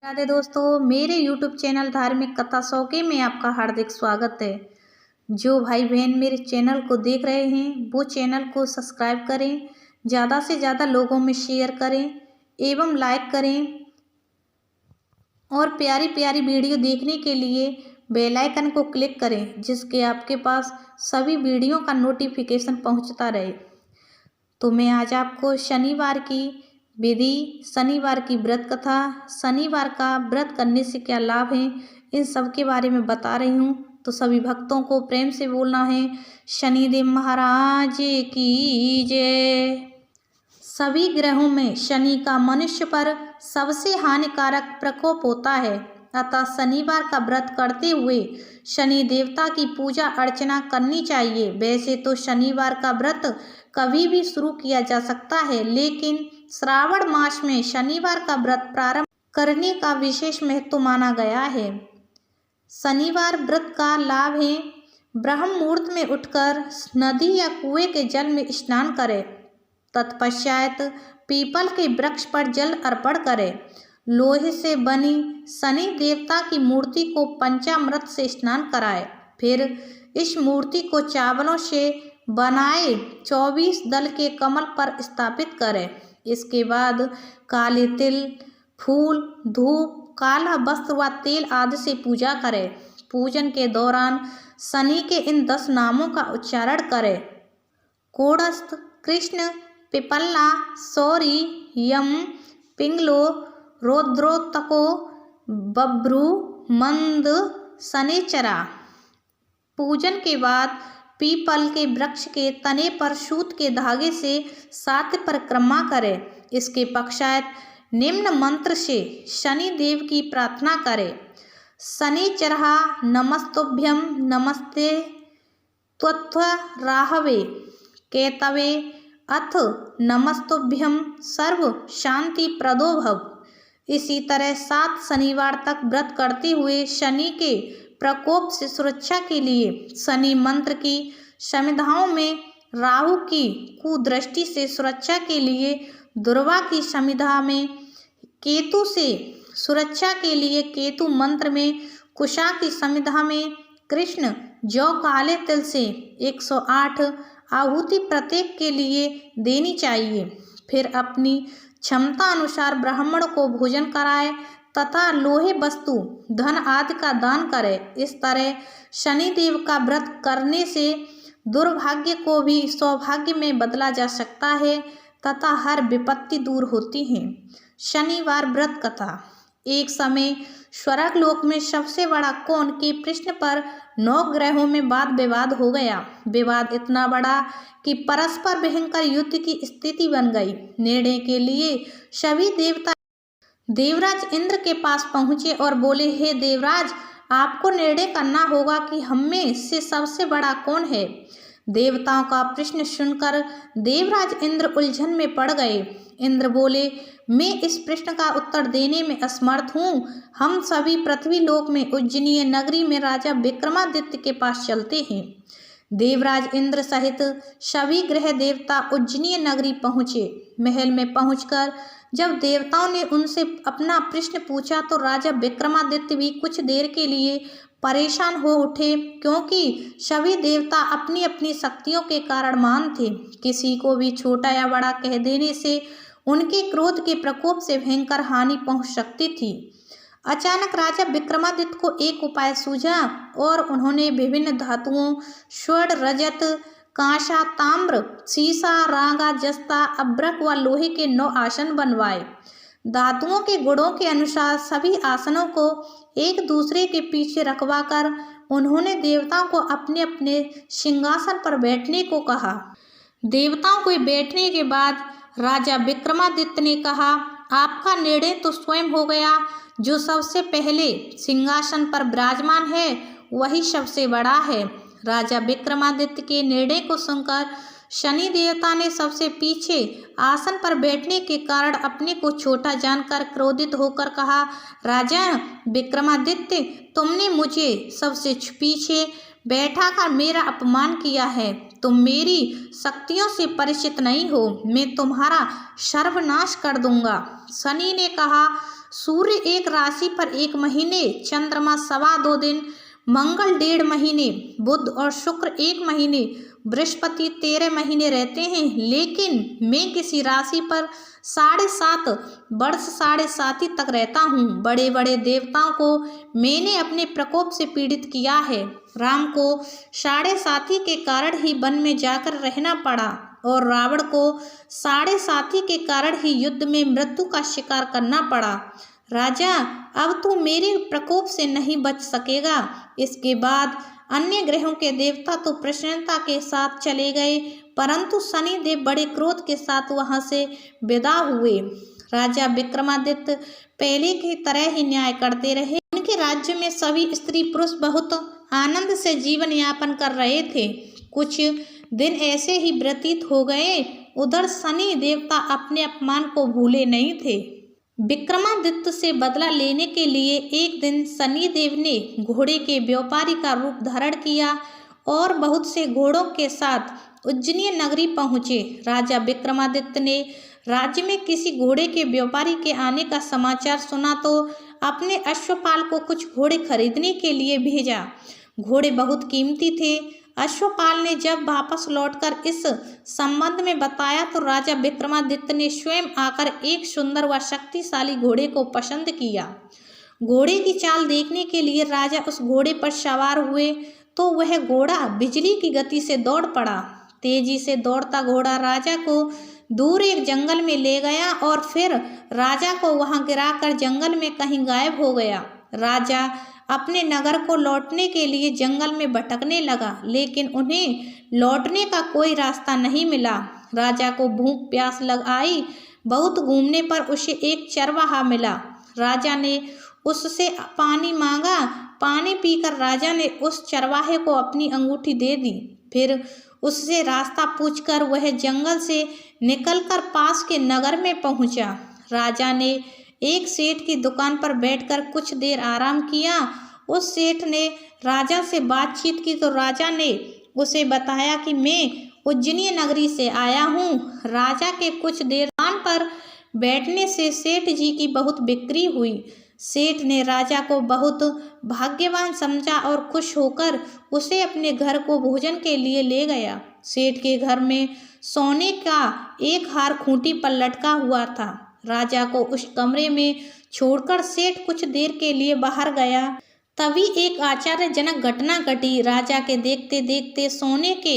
राधे दोस्तों, मेरे YouTube channel धार्मिक कथा शौके में आपका हार्दिक स्वागत है। जो भाई बहन मेरे चैनल को देख रहे हैं वो चैनल को सब्सक्राइब करें, ज़्यादा से ज़्यादा लोगों में शेयर करें एवं लाइक करें और प्यारी प्यारी वीडियो देखने के लिए बेल आइकन को क्लिक करें, जिसके आपके पास सभी वीडियो का नोटिफिकेशन पहुंचता रहे। तो मैं आज आपको शनिवार की विधि, शनिवार की व्रत कथा, शनिवार का व्रत करने से क्या लाभ है, इन सब के बारे में बता रही हूँ। तो सभी भक्तों को प्रेम से बोलना है, शनिदेव महाराज की जय। सभी ग्रहों में शनि का मनुष्य पर सबसे हानिकारक प्रकोप होता है, अतः शनिवार का व्रत करते हुए शनि देवता की पूजा अर्चना करनी चाहिए। वैसे तो शनिवार का व्रत कभी भी शुरू किया जा सकता है, लेकिन श्रावण मास में शनिवार का व्रत प्रारंभ करने का विशेष महत्व माना गया है। शनिवार व्रत का लाभ है, ब्रह्म मुहूर्त में उठकर नदी या कुएं के जल में स्नान करें, तत्पश्चात पीपल के वृक्ष पर जल अर्पण करें, लोहे से बनी शनि देवता की मूर्ति को पंचामृत से स्नान कराएं, फिर इस मूर्ति को चावलों से बनाए 24 दल के कमल पर स्थापित करें। इसके बाद काले तिल, फूल, धूप, काला वस्त्र व तेल आदि से पूजा करें। पूजन के दौरान शनि के इन 10 नामों का उच्चारण करें: कोड़स्थ, कृष्ण, पिपल्ला, सौरी, यम, पिंगलो, रौद्रोत्तको, बब्रू, मंद, शनिचरा। पूजन के बाद पीपल के वृक्ष के तने पर सूत के धागे से 7 परिक्रमा करें। इसके पश्चात निम्न मंत्र से शनि देव की प्रार्थना करें: शनिचरः नमस्तुभ्यं, नमस्ते त्वत्वराहवे केतवे, अथ नमस्तुभ्यं सर्व शांति प्रदो भव। इसी तरह 7 शनिवार तक व्रत करते हुए शनि के प्रकोप से सुरक्षा के लिए शनि मंत्र की समिधाओं में, राहु की कुदृष्टि से सुरक्षा के लिए दुर्वा की समिधा में, केतु से सुरक्षा के लिए केतु मंत्र में, कुशा की समिधा में कृष्ण जौ काले तिल से 108 आहुति प्रत्येक के लिए देनी चाहिए। फिर अपनी क्षमता अनुसार ब्राह्मण को भोजन कराए तथा लोहे वस्तु, धन आदि का दान करें। इस तरह शनिदेव का व्रत करने से दुर्भाग्य को भी सौभाग्य में बदला जा सकता है तथा हर विपत्ति दूर होती है। शनिवार व्रत कथा। एक समय स्वर्गलोक में सबसे बड़ा कौन के प्रश्न पर 9 ग्रहों में वाद विवाद हो गया। विवाद इतना बड़ा कि परस्पर भयंकर युद्ध की स्थिति बन गई। निर्णय के लिए सभी देवता देवराज इंद्र के पास पहुंचे और बोले, हे देवराज, आपको निर्णय करना होगा कि हम में से सबसे बड़ा कौन है। देवताओं का प्रश्न सुनकर देवराज इंद्र उलझन में पड़ गए। इंद्र बोले, मैं इस प्रश्न का उत्तर देने में असमर्थ हूँ। हम सभी पृथ्वी लोक में उज्जैनी नगरी में राजा विक्रमादित्य के पास चलते हैं। देवराज इंद्र सहित सभी ग्रह देवता उज्जैनी नगरी पहुँचे। महल में पहुंचकर जब देवताओं ने उनसे अपना प्रश्न पूछा तो राजा विक्रमादित्य भी कुछ देर के लिए परेशान हो उठे, क्योंकि सभी देवता अपनी अपनी शक्तियों के कारण महान थे। किसी को भी छोटा या बड़ा कह देने से उनके क्रोध के प्रकोप से भयंकर हानि पहुंच सकती थी। अचानक राजा विक्रमादित्य को एक उपाय सूझा और उन्होंने विभिन्न धातुओं, स्वर्ण, रजत, कांसा, ताम्र, सीसा, रांगा, जस्ता, अब्रक व लोहे के 9 आसन बनवाए। धातुओं के गुणों के अनुसार सभी आसनों को एक दूसरे के पीछे रखवाकर उन्होंने देवताओं को अपने अपने सिंहासन पर बैठने को कहा। देवताओं को बैठने के बाद राजा विक्रमादित्य ने कहा, आपका निर्णय तो स्वयं हो गया। जो सबसे पहले सिंहासन पर विराजमान है वही सबसे बड़ा है। राजा विक्रमादित्य के निर्णय को सुनकर शनि देवता ने सबसे पीछे आसन पर बैठने के कारण अपने को छोटा जानकर क्रोधित होकर कहा, राजा विक्रमादित्य, तुमने मुझे सबसे पीछे बैठा कर मेरा अपमान किया है। तुम मेरी शक्तियों से परिचित नहीं हो, मैं तुम्हारा सर्वनाश कर दूंगा। शनि ने कहा, सूर्य 1 राशि पर 1 महीने, चंद्रमा 2.25 दिन, मंगल 1.5 महीने, बुध और शुक्र 1 महीने, बृहस्पति 13 महीने रहते हैं। लेकिन मैं किसी राशि पर 7.5 वर्ष 7.5 तक रहता हूँ। बड़े बड़े देवताओं को मैंने अपने प्रकोप से पीड़ित किया है। राम को 7.5 के कारण ही वन में जाकर रहना पड़ा और रावण को 7.5 के कारण ही युद्ध में मृत्यु का शिकार करना पड़ा। राजा, अब तू मेरे प्रकोप से नहीं बच सकेगा। इसके बाद अन्य ग्रहों के देवता तो प्रसन्नता के साथ चले गए, परंतु शनिदेव बड़े क्रोध के साथ वहां से विदा हुए। राजा विक्रमादित्य पहले की तरह ही न्याय करते रहे। उनके राज्य में सभी स्त्री पुरुष बहुत आनंद से जीवन यापन कर रहे थे। कुछ दिन ऐसे ही व्यतीत हो गए। उधर शनि देवता अपने अपमान को भूले नहीं थे। विक्रमादित्य से बदला लेने के लिए एक दिन शनिदेव ने घोड़े के व्यापारी का रूप धारण किया और बहुत से घोड़ों के साथ उज्जैनी नगरी पहुँचे। राजा विक्रमादित्य ने राज्य में किसी घोड़े के व्यापारी के आने का समाचार सुना तो अपने अश्वपाल को कुछ घोड़े खरीदने के लिए भेजा। घोड़े बहुत कीमती थे। अश्वपाल ने जब वापस लौटकर इस संबंध में बताया तो राजा विक्रमादित्य ने स्वयं आकर एक सुंदर व शक्तिशाली घोड़े को पसंद किया। घोड़े की चाल देखने के लिए राजा उस घोड़े पर सवार हुए तो वह घोड़ा बिजली की गति से दौड़ पड़ा। तेजी से दौड़ता घोड़ा राजा को दूर एक जंगल में ले गया और फिर राजा को वहां गिराकर जंगल में कहीं गायब हो गया। राजा अपने नगर को लौटने के लिए जंगल में भटकने लगा, लेकिन उन्हें लौटने का कोई रास्ता नहीं मिला। राजा को भूख प्यास लग आई। बहुत घूमने पर उसे एक चरवाहा मिला। राजा ने उससे पानी मांगा। पानी पीकर राजा ने उस चरवाहे को अपनी अंगूठी दे दी। फिर उससे रास्ता पूछकर वह जंगल से निकलकर पास के नगर में पहुंचा। राजा ने एक सेठ की दुकान पर बैठकर कुछ देर आराम किया। उस सेठ ने राजा से बातचीत की तो राजा ने उसे बताया कि मैं उज्जैनी नगरी से आया हूँ। राजा के कुछ देर दुकान पर बैठने से सेठ जी की बहुत बिक्री हुई। सेठ ने राजा को बहुत भाग्यवान समझा और खुश होकर उसे अपने घर को भोजन के लिए ले गया। सेठ के घर में सोने का एक हार खूंटी पर लटका हुआ था। राजा को उस कमरे में छोड़कर सेठ कुछ देर के लिए बाहर गया। तभी एक आश्चर्यजनक घटना घटी। राजा के देखते देखते सोने के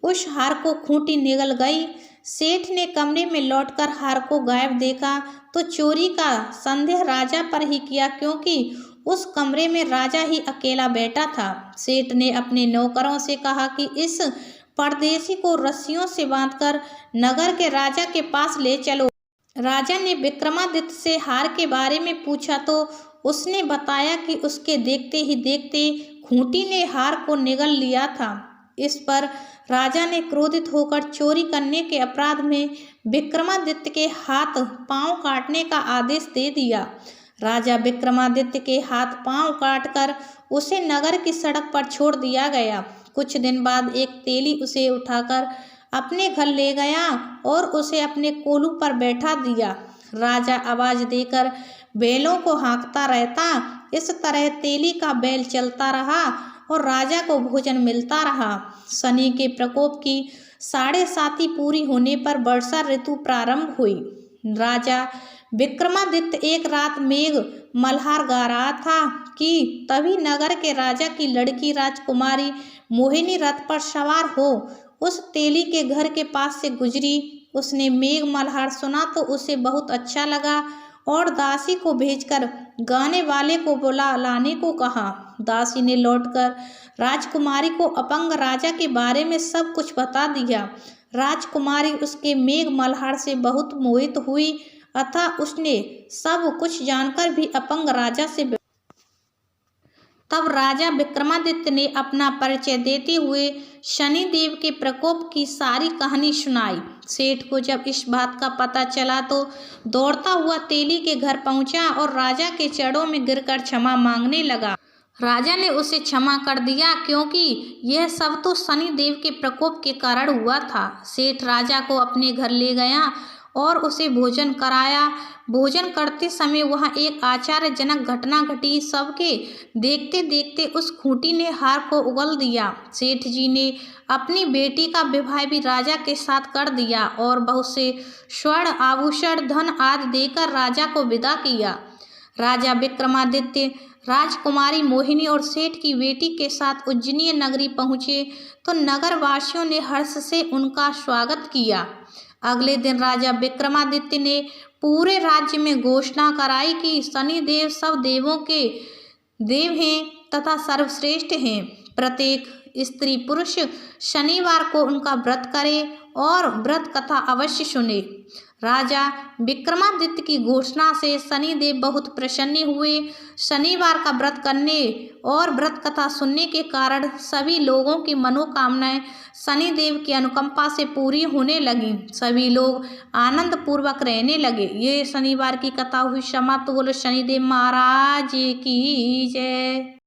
उस हार को खूंटी निगल गई। सेठ ने कमरे में लौटकर हार को गायब देखा तो चोरी का संदेह राजा पर ही किया, क्योंकि उस कमरे में राजा ही अकेला बैठा था। सेठ ने अपने नौकरों से कहा कि इस परदेशी को रस्सियों से बांधकर नगर के राजा के पास ले चलो। राजा ने विक्रमादित्य से हार के बारे में पूछा तो उसने बताया कि उसके देखते ही देखते खूंटी ने हार को निगल लिया था। इस पर राजा ने क्रोधित होकर चोरी करने के अपराध में विक्रमादित्य के हाथ पांव काटने का आदेश दे दिया। राजा विक्रमादित्य के हाथ पांव काटकर उसे नगर की सड़क पर छोड़ दिया गया। कुछ दिन बाद एक तेली उसे उठाकर अपने घर ले गया और उसे अपने कोलू पर बैठा दिया। राजा आवाज देकर बैलों को हाँकता रहता। इस तरह तेली का बैल चलता रहा और राजा को भोजन मिलता रहा। शनि के प्रकोप की 7.5 पूरी होने पर वर्षा ऋतु प्रारंभ हुई। राजा विक्रमादित्य एक रात मेघ मल्हार गा रहा था कि तभी नगर के राजा की लड़की राजकुमारी मोहिनी रथ पर सवार हो उस तेली के घर के पास से गुजरी। उसने मेघ मल्हार सुना तो उसे बहुत अच्छा लगा और दासी को भेजकर गाने वाले को बुला लाने को कहा। दासी ने लौटकर राजकुमारी को अपंग राजा के बारे में सब कुछ बता दिया। राजकुमारी उसके मेघ मल्हार से बहुत मोहित हुई, अतः उसने सब कुछ जानकर भी अपंग राजा से तब राजा विक्रमादित्य ने अपना परिचय देते हुए शनिदेव के प्रकोप की सारी कहानी सुनाई। सेठ को जब इस बात का पता चला तो दौड़ता हुआ तेली के घर पहुंचा और राजा के चरणों में गिरकर क्षमा मांगने लगा। राजा ने उसे क्षमा कर दिया, क्योंकि यह सब तो शनिदेव के प्रकोप के कारण हुआ था। सेठ राजा को अपने घर ले गया और उसे भोजन कराया। भोजन करते समय वहाँ एक आश्चर्यजनक घटना घटी। सबके देखते देखते उस खूंटी ने हार को उगल दिया। सेठ जी ने अपनी बेटी का विवाह भी राजा के साथ कर दिया और बहुत से स्वर्ण आभूषण धन आदि देकर राजा को विदा किया। राजा विक्रमादित्य राजकुमारी मोहिनी और सेठ की बेटी के साथ उज्जैनी नगरी पहुँचे तो नगर वासियों ने हर्ष से उनका स्वागत किया। अगले दिन राजा विक्रमादित्य ने पूरे राज्य में घोषणा कराई कि शनिदेव सब देवों के देव हैं तथा सर्वश्रेष्ठ हैं। प्रत्येक स्त्री पुरुष शनिवार को उनका व्रत करे और व्रत कथा अवश्य सुने। राजा विक्रमादित्य की घोषणा से शनिदेव बहुत प्रसन्न हुए। शनिवार का व्रत करने और व्रत कथा सुनने के कारण सभी लोगों की मनोकामनाएं शनिदेव की अनुकंपा से पूरी होने लगीं। सभी लोग आनंद पूर्वक रहने लगे। ये शनिवार की कथा हुई समाप्त। बोलो शनिदेव महाराज की जय।